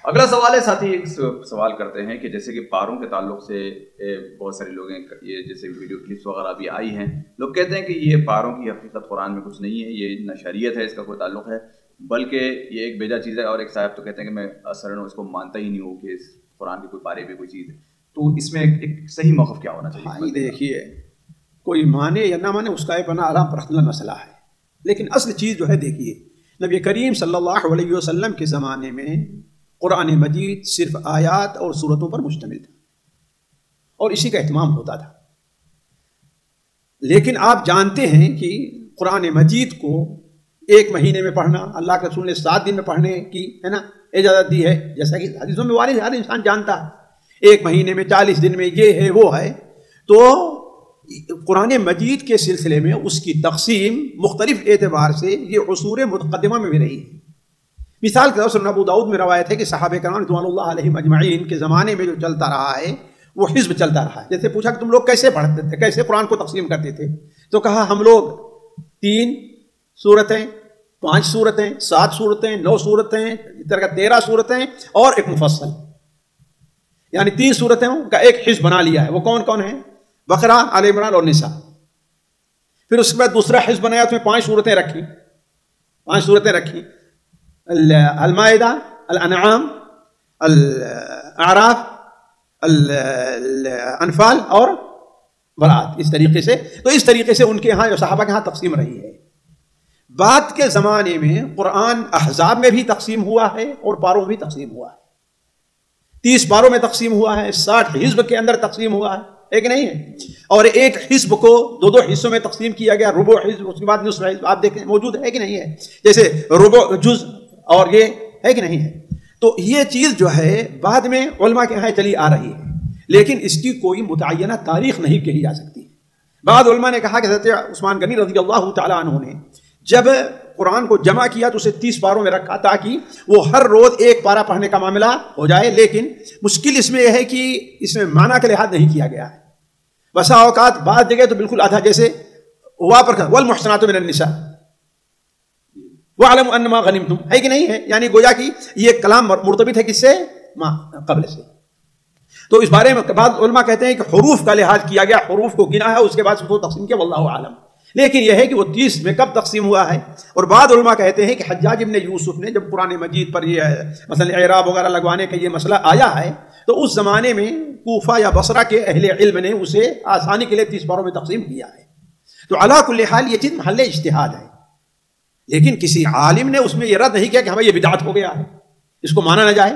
اگلا سوال ہے، ساتھی ایک سوال کرتے ہیں کہ جیسے کہ پاروں کے تعلق سے بہت سارے لوگ ہیں، یہ جیسے ویڈیو کلپس وغیرہ بھی آئی ہیں، لوگ کہتے ہیں کہ یہ پاروں کی حقیقت قرآن میں کچھ نہیں ہے، یہ نہ شریعت ہے اس کا کوئی تعلق ہے، بلکہ یہ ایک بیجا چیز ہے. اور ایک صاحب تو کہتے ہیں کہ میں اصلاً اس کو مانتا ہی نہیں ہوں کہ اس قرآن کے کوئی پارے پہ کوئی چیز ہے. تو اس میں ایک صحیح موقف کیا ہونا چاہیے؟ دیکھیے، کوئی مانے یا نہ مانے اس کا ایک بنا آرام پرسنل مسئلہ ہے، لیکن اصل چیز جو ہے، دیکھیے نبی کریم صلی اللہ علیہ وسلم کے زمانے میں قرآن مجید صرف آیات اور سورتوں پر مشتمل تھا اور اسی کا اہتمام ہوتا تھا. لیکن آپ جانتے ہیں کہ قرآن مجید کو ایک مہینے میں پڑھنا، اللہ کے رسول نے 7 دن میں پڑھنے کی اجازت دی ہے، جیسا کہ حدیثوں میں وارد ہر انسان جانتا ہے. 1 مہینے میں 40 دن میں یہ ہے وہ ہے. تو قرآن مجید کے سلسلے میں اس کی تقسیم مختلف اعتبار سے یہ عصور متقدمہ میں بھی رہی ہے. مثال کے طور پر ابو داؤد میں روایت ہے کہ صحابہ کرام رضوان اللہ علیہم اجمعین کے زمانے میں جو چلتا رہا ہے وہ حزب چلتا رہا ہے. جیسے پوچھا کہ تم لوگ کیسے پڑھتے تھے، کیسے قرآن کو تقسیم کرتے تھے، تو کہا ہم لوگ 3 سورتیں، 5 سورتیں، 7 سورتیں، 9 سورتیں، اس طرح کا 13 سورتیں اور ایک مفصل، یعنی 3 سورتیں کا ایک حزب بنا لیا ہے. وہ کون کون ہیں؟ بقرہ، آل عمران اور نساء. پھر اس کے بعد دوسرا حزب بنایا، اس میں 5 سورتیں رکھی، 5 سورتیں رکھی، المائدہ، الانعام، الاعراف، الانفال اور برات. اس طریقے سے، تو اس طریقے سے ان کے ہاں، صحابہ کے ہاں تقسیم رہی ہے. بعد کے زمانے میں قرآن احزاب میں بھی تقسیم ہوا ہے اور پاروں میں بھی تقسیم ہوا ہے. 30 پاروں میں تقسیم ہوا ہے، 60 حزب کے اندر تقسیم ہوا ہے، ایک نہیں ہے. اور ایک حزب کو 2 حصوں میں تقسیم کیا گیا، ربع حزب، اس کے بعد نصف حزب. آپ دیکھیں موجود ہے کہ نہیں ہے، جیسے ربع جز اور یہ ہے کہ نہیں ہے. تو یہ چیز جو ہے بعد میں علماء کے یہاں چلی آ رہی ہے، لیکن اس کی کوئی متعینہ تاریخ نہیں کہی جا سکتی. بعض علماء نے کہا کہ حضرت عثمان غنی رضی اللہ تعالیٰ عنہ نے جب قرآن کو جمع کیا تو اسے 30 پاروں میں رکھا تاکہ وہ ہر روز 1 پارہ پڑھنے کا معاملہ ہو جائے. لیکن مشکل اس میں یہ ہے کہ اس میں معنی کا لحاظ نہیں کیا گیا ہے. بسا اوقات بعض جگہ تو بالکل آدھا، جیسے ہوا پر والمحصنات من النساء وَاعْلَمُوا أَنَّمَا غَنِمْتُمْ، ہے کہ نہیں ہے، یعنی گویا کہ یہ کلام مرتبط ہے کس سے؟ قبل سے. تو اس بارے میں بعض علماء کہتے ہیں کہ حروف کا لحاظ کیا گیا، حروف کو گنا ہے، اس کے بعد اس کو تقسیم کیا، واللہ عالم. لیکن یہ ہے کہ وہ 30 میں کب تقسیم ہوا ہے. اور بعض علماء کہتے ہیں کہ حجاج ابن یوسف نے جب قرآن مجید پر یہ مثلا اعراب وغیرہ لگوانے کا یہ مسئلہ آیا ہے تو اس زمانے میں کوفہ یا بصرہ کے اہل علم نے اسے آسانی کے لیے 30 پاروں میں تقسیم کیا ہے. تو علی کل حال یہ چیز محل اجتہاد ہے، لیکن کسی عالم نے اس میں یہ رد نہیں کیا کہ ہمیں یہ بدعت ہو گیا ہے، اس کو مانا نہ جائے،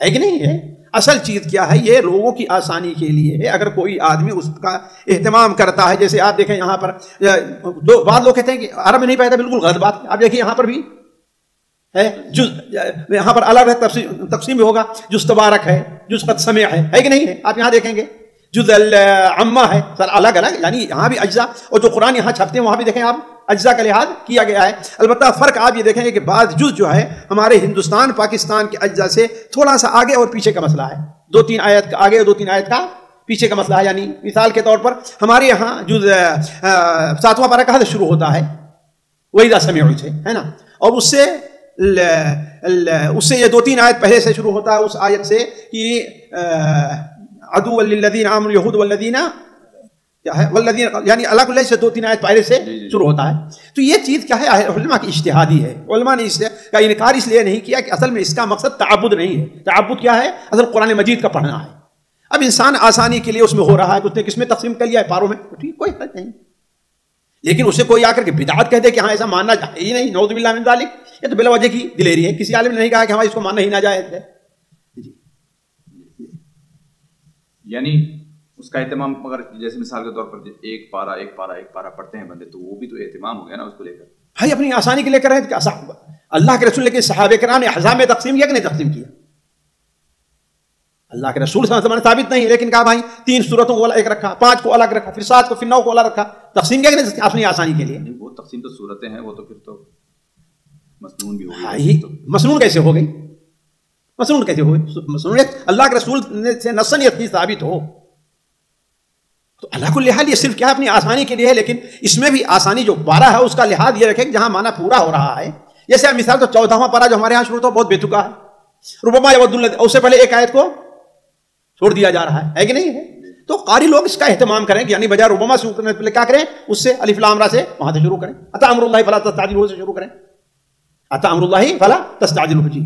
ہے کہ نہیں ہے. اصل چیز کیا ہے، یہ لوگوں کی آسانی کے لیے ہے. اگر کوئی آدمی اس کا اہتمام کرتا ہے، جیسے آپ دیکھیں یہاں پر بعض لوگ کہتے ہیں کہ عرب میں نہیں پایا تھا، بالکل غلط بات. آپ دیکھیں یہاں پر بھی ہے، یہاں پر الگ تقسیم بھی ہوگا، جز تبارک ہے، جز قد سمع ہے کہ نہیں ہے. آپ یہاں دیکھیں گے جز العمہ ہے، سر الگ الگ، یعنی یہاں بھی اجزاء. اور جو قرآن یہاں چھپتے ہیں وہاں بھی دیکھیں آپ اجزاء کا لحاظ کیا گیا ہے. البتہ فرق آپ یہ دیکھیں گے کہ بعض جز جو ہے ہمارے ہندوستان پاکستان کے اجزاء سے تھوڑا سا آگے اور پیچھے کا مسئلہ ہے، 2-3 آیت کا آگے اور 2-3 آیت کا پیچھے کا مسئلہ ہے. یعنی مثال کے طور پر ہمارے یہاں جز 7واں پارہ کہاں سے شروع ہوتا ہے؟ وَإِذَا سَمِعُوا سے ہے نا، اور اس سے یہ 2-3 آیت پہلے سے شروع ہوتا ہے، اس آیت سے کہ عدو للذین آمنوا یہود والذین کیا ہے والذین، یعنی اللہ کل سے 2-3 آیت پہلے سے شروع ہوتا ہے. تو یہ چیز کیا ہے، علماء کی اجتہادی ہے. علماء نے اس کا انکار اس لیے نہیں کیا کہ اصل میں اس کا مقصد تعبد نہیں ہے. تعبد کیا ہے؟ اصل قرآن مجید کا پڑھنا ہے. اب انسان آسانی کے لیے اس میں ہو رہا ہے، اس نے کس میں تقسیم کر لیا ہے؟ پاروں میں. ٹھیک، کوئی حرج نہیں. لیکن اسے کوئی آ کر کے بدعت کہہ دے کہ ہاں ایسا ماننا ہی نہیں، نعوذ باللہ من ذالک، یہ تو بلا وجہ کی دلیری ہے. کسی عالم نے نہیں کہا کہ ہمیں اس کو ماننا ہی نہ جائز ہے. یعنی اس کا اہتمام، اگر جیسے مثال کے طور پر 1 پارہ پڑھتے ہیں بندے، تو وہ بھی تو اہتمام ہو گیا نا اس کو لے کر. بھائی اپنی آسانی کے لے کر رہے تھے اللہ کے رسول، لیکن صحابہ کرام نے احزاب میں تقسیم کیا کہ نہیں تقسیم کیا؟ اللہ کے رسول صلی اللہ علیہ وسلم ثابت نہیں ہے، لیکن کہا بھائی 3 سورتوں کو الگ رکھا، 5 کو الگ رکھا، پھر 7 کو، پھر 9 کو الگ رکھا. تقسیم کیا کہ نہیں اپنی آسانی کے لیے؟ وہ تقسیم تو صورتیں ہیں، وہ تو پھر تو مسنون بھی ہو گئی. مسنون کیسے ہو گئی؟ مسنون کیسے ہو گئی؟ مسنون اللہ کے رسول سے نصاً یہ ثابت ہو. تو اللہ کو لحاظ یہ صرف کیا اپنی آسانی کے لیے ہے، لیکن اس میں بھی آسانی جو پارہ ہے اس کا لحاظ یہ رکھے کہ جہاں معنی پورا ہو رہا ہے. جیسے مثال تو 14واں پارہ جو ہمارے یہاں شروع تو بہت بے تکا ہے، ربما یود، اس سے پہلے ایک آیت کو چھوڑ دیا جا رہا ہے کہ نہیں ہے؟ تو قاری لوگ اس کا اہتمام کریں، یعنی بجائے ربما سے کرنے پہلے کیا کریں، اس سے الف لام را سے وہاں سے شروع کریں، اتی امر اللہ فلا تستعجلوہ سے شروع کریں، اتی امر اللہ فلا تستعجلوہ. جی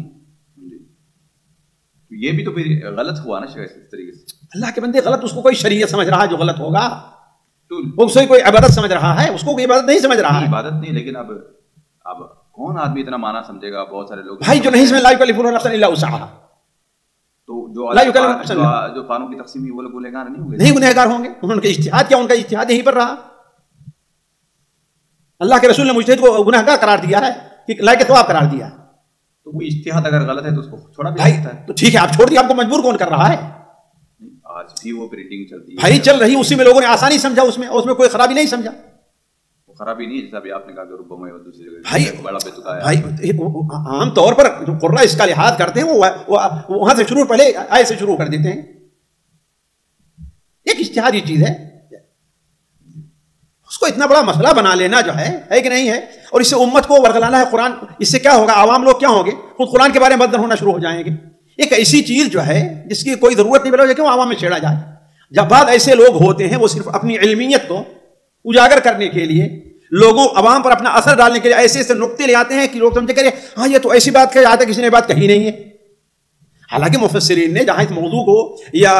یہ بھی تو پھر غلط ہوا نا شاید اس طریقے سے. اللہ کے بندے غلط اس کو کوئی شریعت سمجھ رہا ہے جو غلط ہوگا، وہ اسے کوئی عبادت سمجھ رہا ہے، اس کو کوئی عبادت نہیں سمجھ رہا ہے. عبادت نہیں، لیکن اب کون آدمی اتنا مانا سمجھے گا؟ بہت سارے لوگ بھائی جو نہیں سمجھ لا یکلف اللہ نفسا الا وسعہا، تو جو قانون کی تقسیم وہ لوگ گنہگار نہیں ہوں گے؟ نہیں گنہگار ہوں گے. انہوں نے اجتہاد کیا، ان کا اجتہاد یہیں پر رہا. اللہ کے رسول نے مجتہد کو گنہگار قرار دیا ہے کہ لائق ثواب قرار دیا ہے. تو وہ اجتہاد اگر غلط ہے تو اس کو چھوڑا بھی جاتا ہے. تو ٹھیک ہے آپ چھوڑ دیا، آپ کو مجبور کون کر رہا ہے؟ آج بھی وہ پرنٹنگ چلتی ہے بھائی، چل رہی، اسی میں لوگوں نے آسانی سمجھا، اس میں کوئی خرابی نہیں سمجھا. وہ خرابی نہیں ہے جیسا بھی آپ نے کہا کہ ربما دوسری جگہ بھائی بڑا بے تکا ہے. بھائی عام طور پر جو قرآن اس کا لحاظ کرتے ہیں وہ وہاں سے شروع، پہلے آئے سے شروع کر دیتے ہیں. ایک اجتہادی چیز ہے، اس کو اتنا بڑا مسئلہ بنا لینا جو ہے کہ نہیں ہے، اور اس سے امت کو ورگلانا ہے. قرآن اس سے کیا ہوگا؟ عوام لوگ کیا ہوں گے؟ خود قرآن کے بارے میں بدن ہونا شروع ہو جائیں گے. ایک ایسی چیز جو ہے جس کی کوئی ضرورت نہیں بلا کہ وہ عوام میں چھیڑا جائے. جب بعد ایسے لوگ ہوتے ہیں وہ صرف اپنی علمیت کو اجاگر کرنے کے لیے، لوگوں عوام پر اپنا اثر ڈالنے کے لیے ایسے ایسے نقطے لے آتے ہیں کہ لوگ سمجھے کہ ہاں یہ تو ایسی بات کہی جاتا ہے، کسی نے بات کہی نہیں ہے. حالانکہ مفسرین نے جہاں اس موضوع کو یا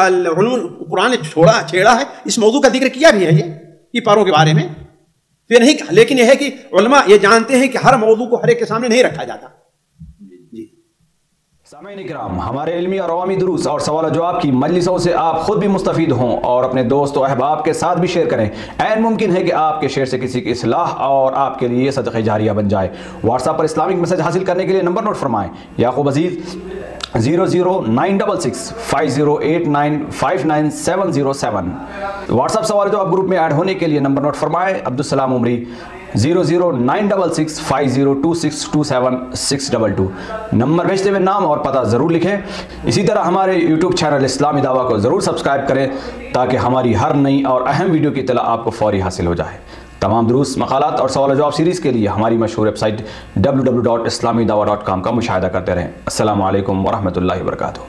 قرآن نے چھیڑا ہے، اس موضوع کا ذکر کیا بھی ہے یہ پاروں کے بارے میں پھر نہیں. لیکن یہ ہے کہ علماء یہ جانتے ہیں کہ ہر موضوع کو ہر ایک کے سامنے نہیں رکھا جاتا. سامعین اکرام، ہمارے علمی اور عوامی دروس اور سوال و جواب کی مجلسوں سے آپ خود بھی مستفید ہوں اور اپنے دوست و احباب کے ساتھ بھی شیئر کریں. عین ممکن ہے کہ آپ کے شیئر سے کسی کی اصلاح اور آپ کے لیے صدقہ جاریہ بن جائے. واٹس ایپ پر اسلامک میسج حاصل کرنے کے لیے نمبر نوٹ فرمائیں: یعقوب عزیز 00966 5089 59707. واٹس ایپ سوال جواب گروپ میں ایڈ ہونے کے لیے نمبر نوٹ فرمائیں: عبدالسلام عمری 00966 502627 622. نمبر بھیجتے ہوئے نام اور پتہ ضرور لکھیں. اسی طرح ہمارے یوٹیوب چینل اسلامی دعویٰ کو ضرور سبسکرائب کریں تاکہ ہماری ہر نئی اور اہم ویڈیو کی اطلاع آپ کو فوری حاصل ہو جائے. تمام دروس، مقالات اور سوال و جواب سیریز کے لیے ہماری مشہور ویب سائٹ www.islamidawah.com کا مشاہدہ کرتے رہیں. السلام علیکم ورحمۃ اللہ وبرکاتہ.